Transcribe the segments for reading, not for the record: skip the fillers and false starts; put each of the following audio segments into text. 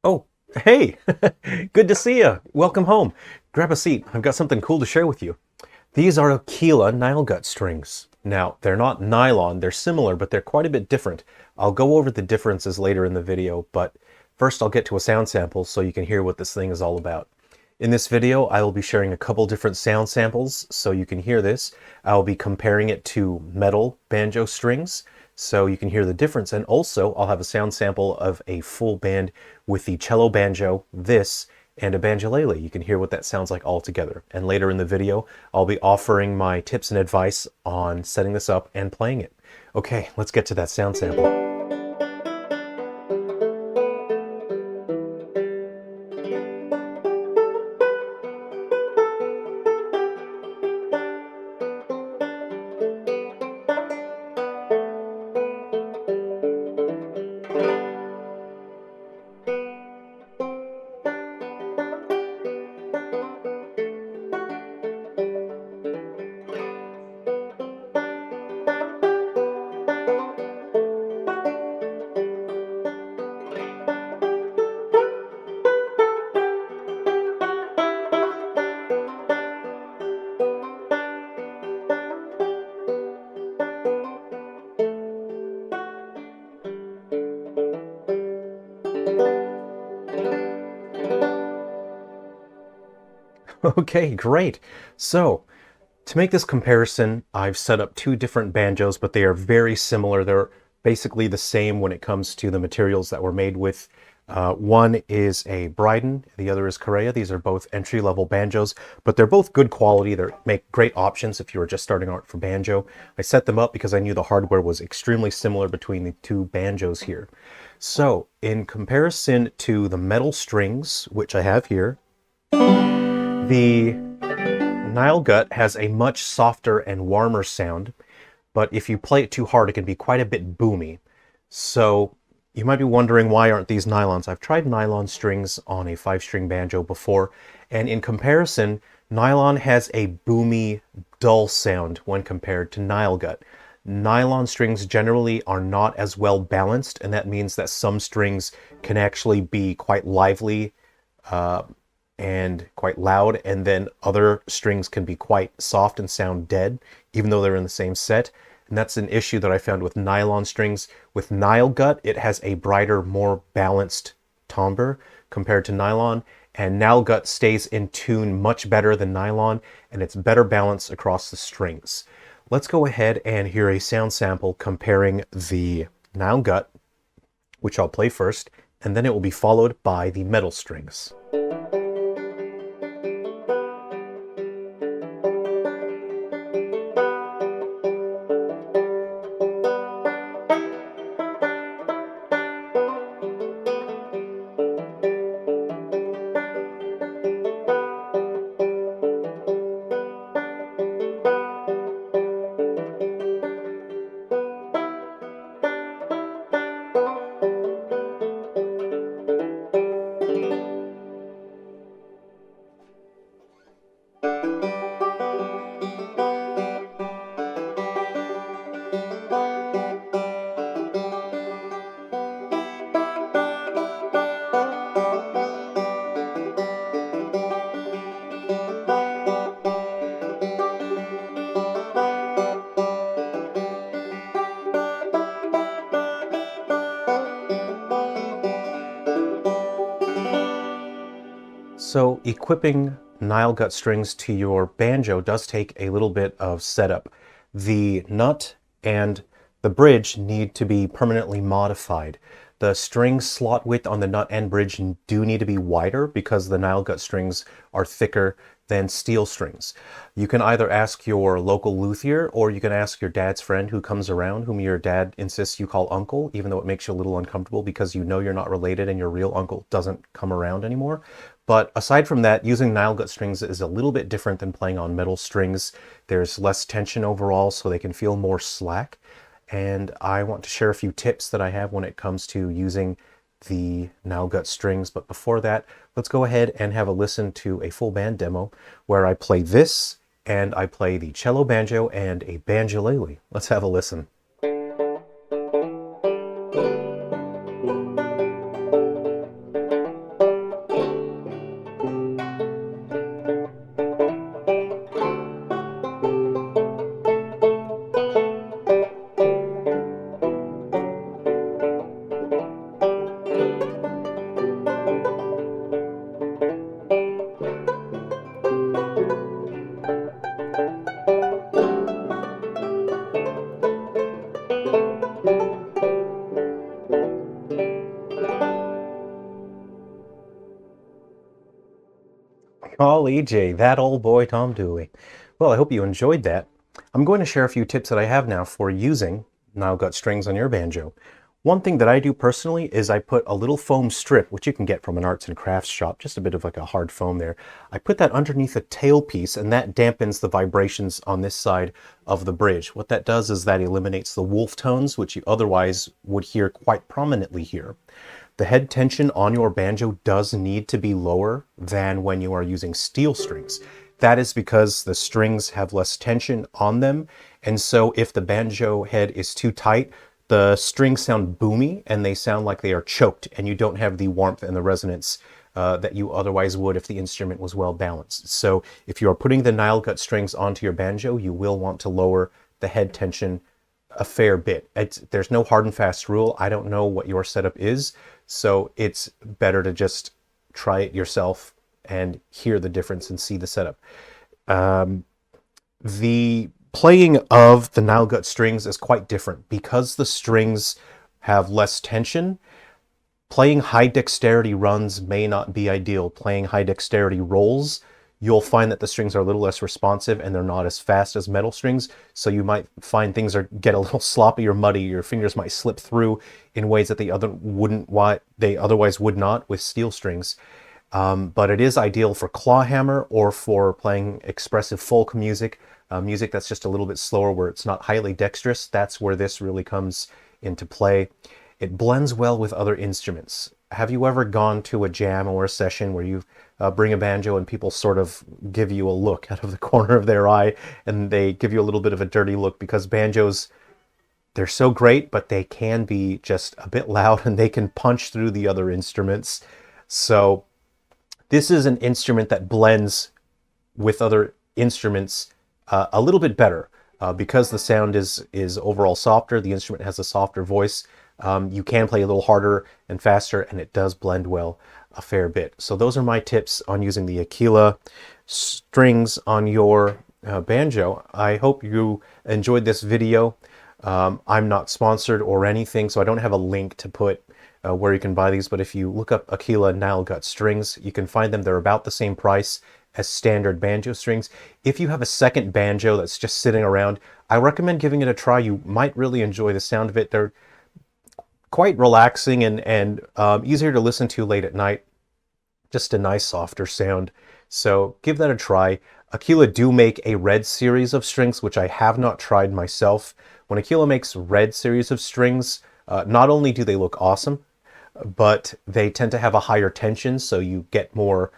Oh, hey, good to see you. Welcome home. Grab a seat. I've got something cool to share with you. These are Aquila Nylgut strings. Now, they're not nylon, they're similar, but they're quite a bit different. I'll go over the differences later in the video, but first I'll get to a sound sample so you can hear what this thing is all about. In this video, I will be sharing a couple different sound samples so you can hear this. I'll be comparing it to metal banjo strings so you can hear the difference. And also, I'll have a sound sample of a full band with the cello banjo, this, and a banjolele. You can hear what that sounds like all together. And later in the video, I'll be offering my tips and advice on setting this up and playing it. Okay, let's get to that sound sample. Okay, great. So, to make this comparison, I've set up two different banjos, but they are very similar. They're basically the same when it comes to the materials that we're made with. One is a Bryden, the other is Correa. These are both entry-level banjos, but they're both good quality. They make great options if you were just starting out for banjo. I set them up because I knew the hardware was extremely similar between the two banjos here. So, in comparison to the metal strings, which I have here, the Nylgut has a much softer and warmer sound, but if you play it too hard, it can be quite a bit boomy. So you might be wondering, why aren't these nylons? I've tried nylon strings on a 5-string banjo before, and in comparison, nylon has a boomy, dull sound when compared to Nylgut. Nylon strings generally are not as well balanced, and that means that some strings can actually be quite lively, and quite loud, and then other strings can be quite soft and sound dead, even though they're in the same set. And that's an issue that I found with nylon strings. With Nylgut, it has a brighter, more balanced timbre compared to nylon, and Nylgut stays in tune much better than nylon, and it's better balanced across the strings. Let's go ahead and hear a sound sample comparing the Nylgut, which I'll play first, and then it will be followed by the metal strings. So equipping Nylgut strings to your banjo does take a little bit of setup. The nut and the bridge need to be permanently modified. The string slot width on the nut and bridge do need to be wider because the Nylgut strings are thicker than steel strings. You can either ask your local luthier, or you can ask your dad's friend who comes around, whom your dad insists you call uncle, even though it makes you a little uncomfortable because you know you're not related and your real uncle doesn't come around anymore. But aside from that, using Nylgut strings is a little bit different than playing on metal strings. There's less tension overall, so they can feel more slack. And I want to share a few tips that I have when it comes to using the Nylgut strings. But before that, let's go ahead and have a listen to a full band demo where I play this, and I play the cello banjo and a banjolele. Let's have a listen. Golly gee, that old boy Tom Dooley. Well, I hope you enjoyed that. I'm going to share a few tips that I have now for using Nylgut strings on your banjo. One thing that I do personally is I put a little foam strip, which you can get from an arts and crafts shop, just a bit of like a hard foam there. I put that underneath a tailpiece, and that dampens the vibrations on this side of the bridge. What that does is that eliminates the wolf tones, which you otherwise would hear quite prominently here. The head tension on your banjo does need to be lower than when you are using steel strings. That is because the strings have less tension on them, and so if the banjo head is too tight, the strings sound boomy and they sound like they are choked, and you don't have the warmth and the resonance that you otherwise would if the instrument was well balanced. So if you are putting the Nylgut strings onto your banjo, you will want to lower the head tension a fair bit. There's no hard and fast rule. I don't know what your setup is, so it's better to just try it yourself and hear the difference and see the setup. The playing of the Nylgut strings is quite different because the strings have less tension. Playing high dexterity runs may not be ideal. Playing high dexterity rolls, you'll find that the strings are a little less responsive and they're not as fast as metal strings, so you might find things get a little sloppy or muddy. Your fingers might slip through in ways that they otherwise would not with steel strings. But it is ideal for clawhammer or for playing expressive folk music, music that's just a little bit slower where it's not highly dexterous. That's where this really comes into play. It blends well with other instruments. Have you ever gone to a jam or a session where you bring a banjo and people sort of give you a look out of the corner of their eye, and they give you a little bit of a dirty look because banjos, they're so great, but they can be just a bit loud and they can punch through the other instruments. So this is an instrument that blends with other instruments a little bit better because the sound is overall softer. The instrument has a softer voice. You can play a little harder and faster, and it does blend well a fair bit. So those are my tips on using the Aquila strings on your banjo. I hope you enjoyed this video. I'm not sponsored or anything, so I don't have a link to put where you can buy these, but if you look up Aquila Nylgut strings, you can find them. They're about the same price as standard banjo strings. If you have a second banjo that's just sitting around, I recommend giving it a try. You might really enjoy the sound of it. They're quite relaxing and easier to listen to late at night. Just a nice softer sound. So give that a try. Aquila do make a red series of strings, which I have not tried myself. When Aquila makes red series of strings, not only do they look awesome, but they tend to have a higher tension, so you get more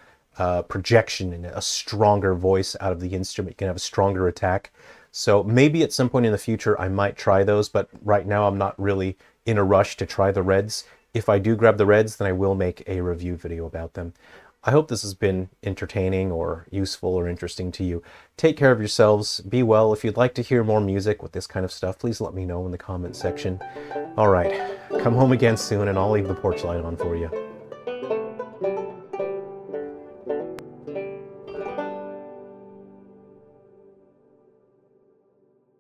projection and a stronger voice out of the instrument. You can have a stronger attack. So maybe at some point in the future I might try those, but right now I'm not really in a rush to try the reds. If I do grab the reds, then I will make a review video about them. I hope this has been entertaining or useful or interesting to you. Take care of yourselves. Be well. If you'd like to hear more music with this kind of stuff, please let me know in the comment section. All right, come home again soon and I'll leave the porch light on for you.